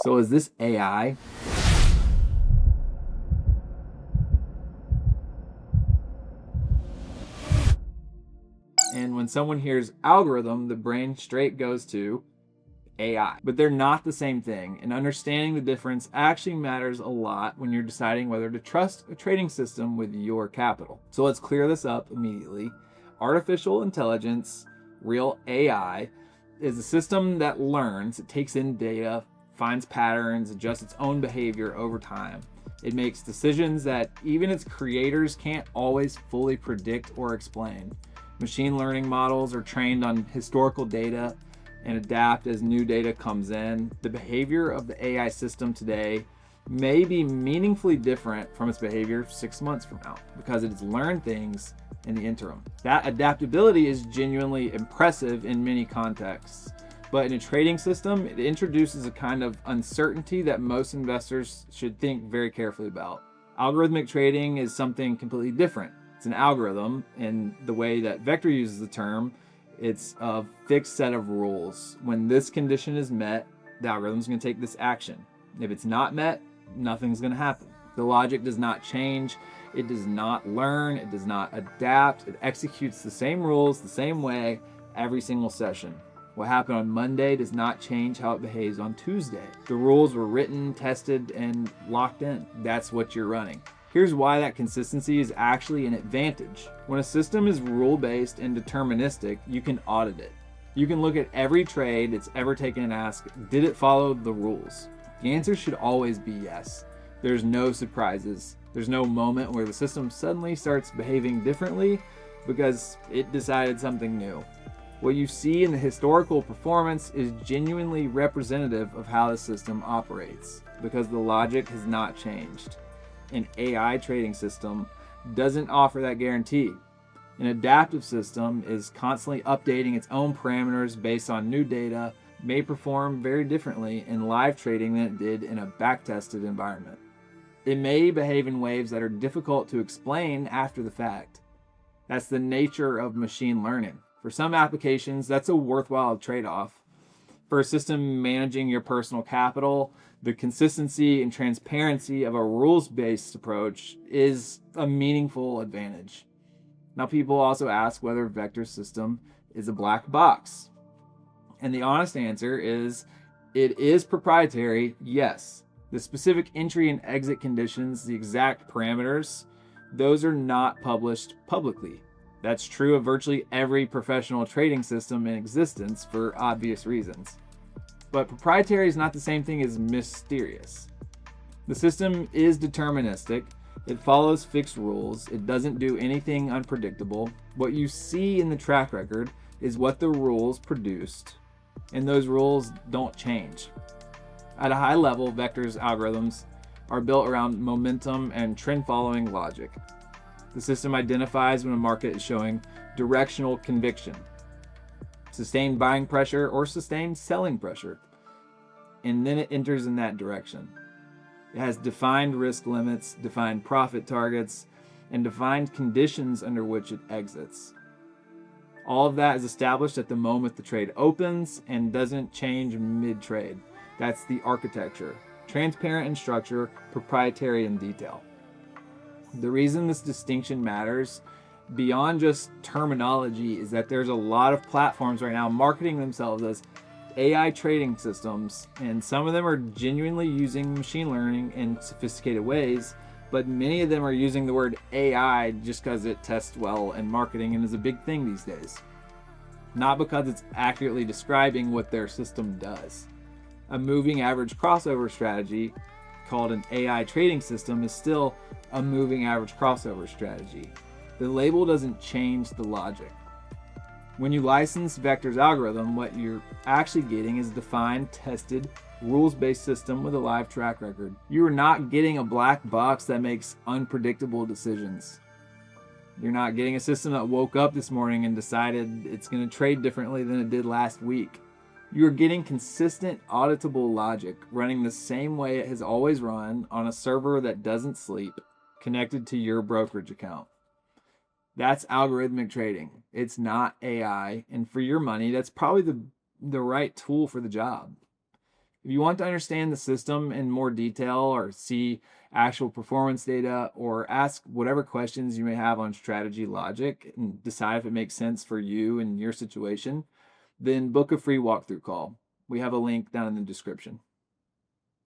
So is this AI? And when someone hears algorithm, the brain straight goes to AI. But they're not the same thing, and understanding the difference actually matters a lot when you're deciding whether to trust a trading system with your capital. So let's clear this up immediately. Artificial intelligence, real AI, is a system that learns, it takes in data, finds patterns, adjusts its own behavior over time. It makes decisions that even its creators can't always fully predict or explain. Machine learning models are trained on historical data and adapt as new data comes in. The behavior of the AI system today may be meaningfully different from its behavior 6 months from now because it has learned things in the interim. That adaptability is genuinely impressive in many contexts. But in a trading system, it introduces a kind of uncertainty that most investors should think very carefully about. Algorithmic trading is something completely different. It's an algorithm, and the way that Vector uses the term, it's a fixed set of rules. When this condition is met, the algorithm is going to take this action. If it's not met, nothing's going to happen. The logic does not change. It does not learn. It does not adapt. It executes the same rules the same way every single session. What happened on Monday does not change how it behaves on Tuesday. The rules were written, tested, and locked in. That's what you're running. Here's why that consistency is actually an advantage. When a system is rule-based and deterministic, you can audit it. You can look at every trade it's ever taken and ask, did it follow the rules? The answer should always be yes. There's no surprises. There's no moment where the system suddenly starts behaving differently because it decided something new. What you see in the historical performance is genuinely representative of how the system operates because the logic has not changed. An AI trading system doesn't offer that guarantee. An adaptive system is constantly updating its own parameters based on new data, may perform very differently in live trading than it did in a back-tested environment. It may behave in ways that are difficult to explain after the fact. That's the nature of machine learning. For some applications, that's a worthwhile trade-off. For a system managing your personal capital, the consistency and transparency of a rules-based approach is a meaningful advantage. Now, people also ask whether Vector's system is a black box. And the honest answer is, it is proprietary, yes. The specific entry and exit conditions, the exact parameters, those are not published publicly. That's true of virtually every professional trading system in existence for obvious reasons. But proprietary is not the same thing as mysterious. The system is deterministic. It follows fixed rules. It doesn't do anything unpredictable. What you see in the track record is what the rules produced, and those rules don't change. At a high level, Vector's algorithms are built around momentum and trend-following logic. The system identifies when a market is showing directional conviction, sustained buying pressure, or sustained selling pressure, and then it enters in that direction. It has defined risk limits, defined profit targets, and defined conditions under which it exits. All of that is established at the moment the trade opens and doesn't change mid-trade. That's the architecture. Transparent in structure, proprietary in detail. The reason this distinction matters beyond just terminology is that there's a lot of platforms right now marketing themselves as AI trading systems, and some of them are genuinely using machine learning in sophisticated ways, but many of them are using the word AI just because it tests well in marketing and is a big thing these days, not because it's accurately describing what their system does. A moving average crossover strategy called an AI trading system is still a moving average crossover strategy. The label doesn't change the logic. When you license Vector's algorithm, what you're actually getting is a defined, tested, rules-based system with a live track record. You are not getting a black box that makes unpredictable decisions. You're not getting a system that woke up this morning and decided it's going to trade differently than it did last week. You're getting consistent, auditable logic running the same way it has always run on a server that doesn't sleep, connected to your brokerage account. That's algorithmic trading. It's not AI, and for your money, that's probably the right tool for the job. If you want to understand the system in more detail or see actual performance data or ask whatever questions you may have on strategy logic and decide if it makes sense for you and your situation, then book a free walkthrough call. We have a link down in the description.